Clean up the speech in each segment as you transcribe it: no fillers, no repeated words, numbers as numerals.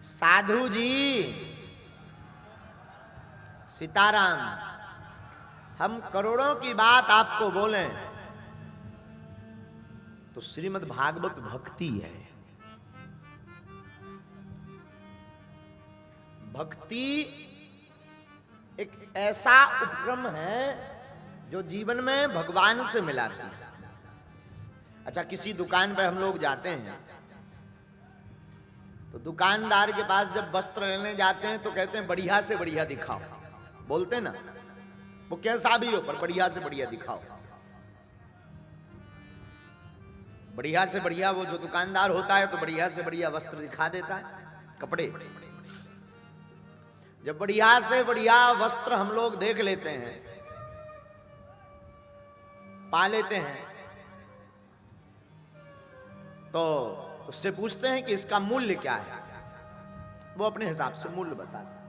साधु जी सीताराम, हम करोड़ों की बात आपको बोलें तो श्रीमद् भागवत भक्ति है। भक्ति एक ऐसा उपक्रम है जो जीवन में भगवान से मिलाता है। अच्छा, किसी दुकान पे हम लोग जाते हैं तो दुकानदार के पास जब वस्त्र लेने जाते हैं तो कहते हैं बढ़िया से बढ़िया दिखाओ, बोलते ना, वो कैसा भी हो पर बढ़िया से बढ़िया दिखाओ। बढ़िया से बढ़िया वो जो दुकानदार होता है तो बढ़िया से बढ़िया वस्त्र दिखा देता है, कपड़े। जब बढ़िया से बढ़िया वस्त्र हम लोग देख लेते हैं, पा लेते हैं, तो उससे पूछते हैं कि इसका मूल्य क्या है। वो अपने हिसाब से मूल्य बताता है।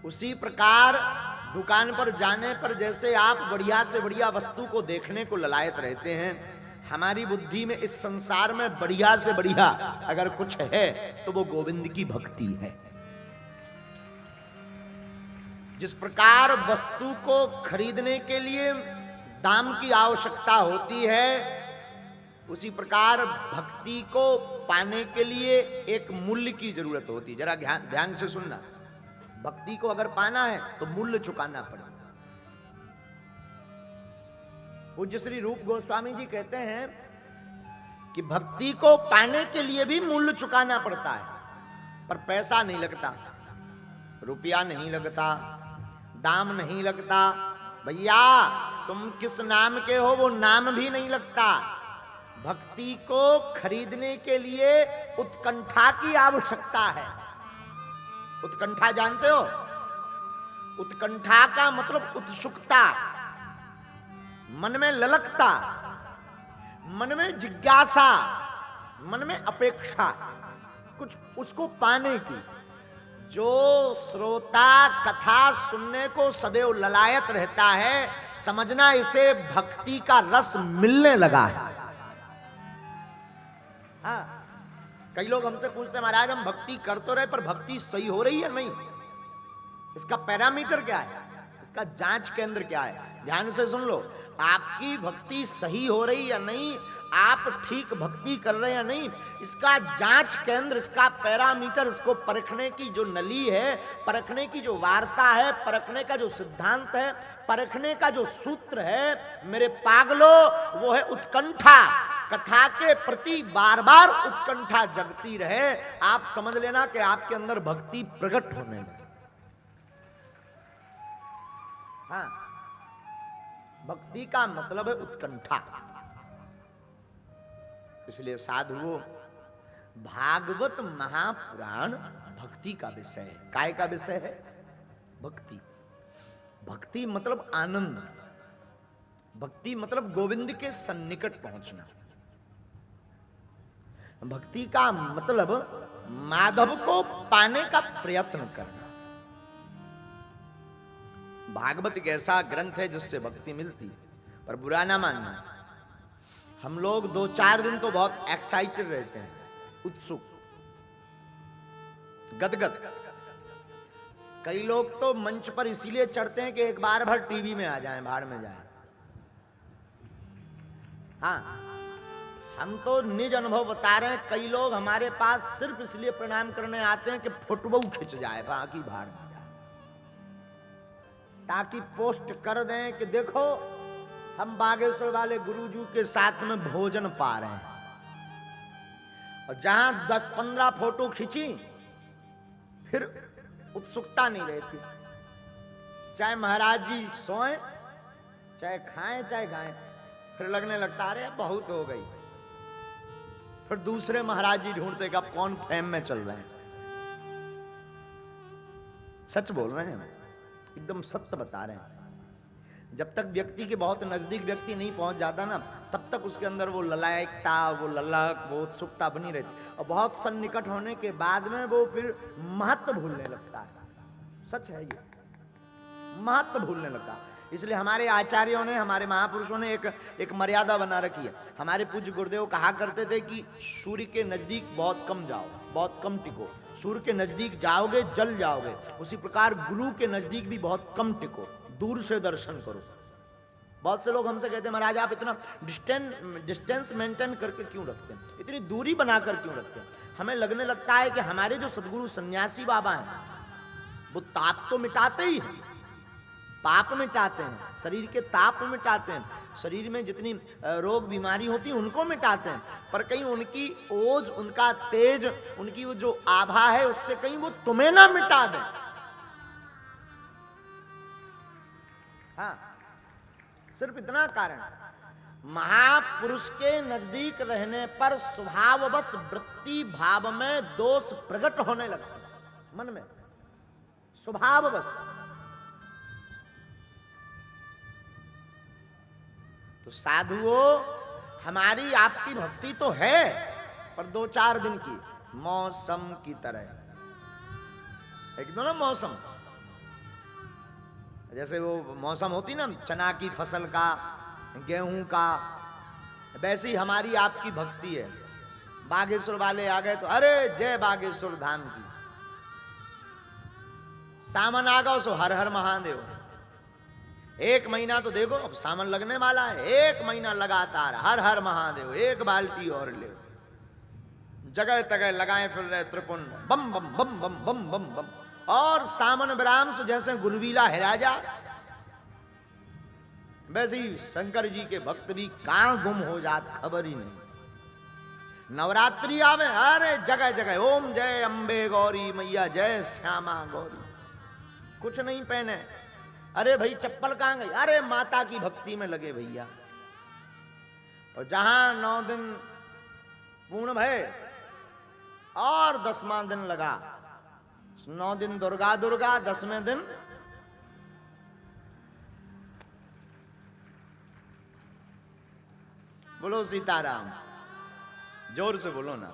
उसी प्रकार दुकान पर जाने पर जैसे आप बढ़िया से बढ़िया वस्तु को देखने को ललायत रहते हैं, हमारी बुद्धि में इस संसार में बढ़िया से बढ़िया अगर कुछ है तो वो गोविंद की भक्ति है। जिस प्रकार वस्तु को खरीदने के लिए दाम की आवश्यकता होती है, उसी प्रकार भक्ति को पाने के लिए एक मूल्य की जरूरत होती है। जरा ध्यान से सुनना, भक्ति को अगर पाना है तो मूल्य चुकाना पड़ेगा। पूज्य श्री रूप गोस्वामी जी कहते हैं कि भक्ति को पाने के लिए भी मूल्य चुकाना पड़ता है, पर पैसा नहीं लगता, रुपया नहीं लगता, दाम नहीं लगता। भैया तुम किस नाम के हो वो नाम भी नहीं लगता। भक्ति को खरीदने के लिए उत्कंठा की आवश्यकता है। उत्कंठा जानते हो? उत्कंठा का मतलब उत्सुकता, मन में ललकता, मन में जिज्ञासा, मन में अपेक्षा कुछ उसको पाने की। जो श्रोता कथा सुनने को सदैव ललायत रहता है, समझना इसे भक्ति का रस मिलने लगा है। हाँ, कई लोग हमसे पूछते हैं महाराज हम भक्ति कर तो रहे पर भक्ति सही हो रही है नहीं, इसका पैरामीटर क्या है, इसका जांच केंद्र क्या है। ध्यान से सुन लो, आपकी भक्ति सही हो रही या नहीं, आप ठीक भक्ति कर रहे हैं या नहीं, इसका जांच केंद्र, इसका पैरामीटर, इसको परखने की जो नली है, परखने की जो वार्ता है, परखने का जो सिद्धांत है, परखने का जो सूत्र है मेरे पागलो, वो है उत्कंठा। कथा के प्रति बार बार उत्कंठा जगती रहे, आप समझ लेना कि आपके अंदर भक्ति प्रकट होने लगे। हाँ, भक्ति का मतलब है उत्कंठा। इसलिए साधुओं, भागवत महापुराण भक्ति का विषय है। काय का विषय है? भक्ति। भक्ति मतलब आनंद, भक्ति मतलब गोविंद के सन्निकट पहुंचना। भक्ति का मतलब माधव को पाने का प्रयत्न करना। भागवत एक ऐसा ग्रंथ है जिससे भक्ति मिलती है, पर बुरा ना मानना, हम लोग 2-4 दिन तो बहुत एक्साइटेड रहते हैं, उत्सुक, गदगद। कई लोग तो मंच पर इसीलिए चढ़ते हैं कि एक बार भर टीवी में आ जाएं, भाड़ में जाएं। हाँ, हम तो निज अनुभव बता रहे हैं। कई लोग हमारे पास सिर्फ इसलिए प्रणाम करने आते हैं कि फोटो खिंच जाए, बाकी भाड़ में जाए, ताकि पोस्ट कर दें कि देखो हम बागेश्वर वाले गुरुजी के साथ में भोजन पा रहे हैं। और जहां 10-15 फोटो खींची फिर उत्सुकता नहीं रहती। चाहे महाराज जी सोएं, चाहे खाएं, चाहे गाएं, फिर लगने लगता अरे बहुत हो गई। फिर दूसरे महाराज जी ढूंढते कि अब कौन फेम में चल रहे हैं। सच बोल रहे हैं, एकदम सत्य बता रहे हैं। जब तक व्यक्ति के बहुत नजदीक व्यक्ति नहीं पहुंच जाता ना, तब तक उसके अंदर वो ललायकता, वो ललक, वो उत्सुकता बनी रहती। और बहुत सन्निकट होने के बाद में वो फिर महत्व भूलने लगता है। सच है ये, महत्व भूलने लगता है। इसलिए हमारे आचार्यों ने, हमारे महापुरुषों ने एक मर्यादा बना रखी है। हमारे पूज्य गुरुदेव कहा करते थे कि सूर्य के नजदीक बहुत कम जाओ, बहुत कम टिको। सूर्य के नजदीक जाओगे जल जाओगे। उसी प्रकार गुरु के नजदीक भी बहुत कम टिको, दूर से दर्शन करो। बहुत से लोग हमसे कहते हैं महाराज आप इतना डिस्टेंस मेंटेन करके क्यों रखते हैं, इतनी दूरी बनाकर क्यों रखते हैं। हमें लगने लगता है कि हमारे जो सदगुरु सन्यासी बाबा हैं वो ताप तो मिटाते ही हैं, पाप मिटाते हैं, शरीर के ताप मिटाते हैं, शरीर में जितनी रोग बीमारी होती है उनको मिटाते हैं, पर कहीं उनकी ओज, उनका तेज, उनकी वो जो आभा है उससे कहीं वो तुम्हें ना मिटा दें। हाँ, सिर्फ इतना कारण। महापुरुष के नजदीक रहने पर स्वभाववश वृत्ति भाव में दोष प्रकट होने लगता है मन में, स्वभाववश। तो साधुओं, हमारी आपकी भक्ति तो है पर 2-4 दिन की, मौसम की तरह। एक दो ना मौसम, जैसे वो मौसम होती ना चना की फसल का, गेहूं का, वैसी ही हमारी आपकी भक्ति है। बागेश्वर वाले आ गए तो अरे जय बागेश्वर धाम की, सावन आ गया सो हर हर महादेव। 1 महीना तो देखो, अब सावन लगने वाला है, 1 महीना लगातार हर हर महादेव, 1 बाल्टी और ले, जगह तगह लगाए फिर रहे त्रिपुंड, बम बम बम बम बम बम बम। और सामन ब्राह्म से जैसे गुलबीला हिराजा, वैसे ही शंकर जी के भक्त भी कहां गुम हो जात खबर ही नहीं। नवरात्रि आवे, अरे जगह जगह ओम जय अंबे गौरी मैया, जय श्यामा गौरी। कुछ नहीं पहने, अरे भाई चप्पल कहां गई, अरे माता की भक्ति में लगे भैया। और जहां 9 दिन पूर्ण भय और 10वां दिन लगा, 9 दिन दुर्गा दुर्गा, 10वें दिन बोलो सीताराम। जोर से बोलो ना,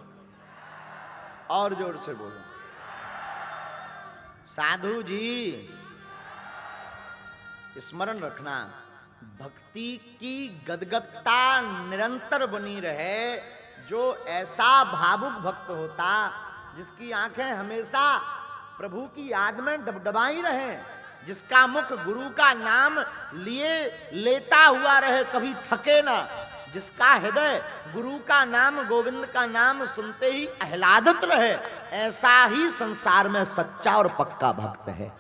और जोर से बोलो। साधु जी स्मरण रखना, भक्ति की गदगदता निरंतर बनी रहे। जो ऐसा भावुक भक्त होता, जिसकी आंखें हमेशा प्रभु की याद में डबडबाई रहे, जिसका मुख गुरु का नाम लिए लेता हुआ रहे, कभी थके ना, जिसका हृदय गुरु का नाम, गोविंद का नाम सुनते ही आह्लादित रहे, ऐसा ही संसार में सच्चा और पक्का भक्त है।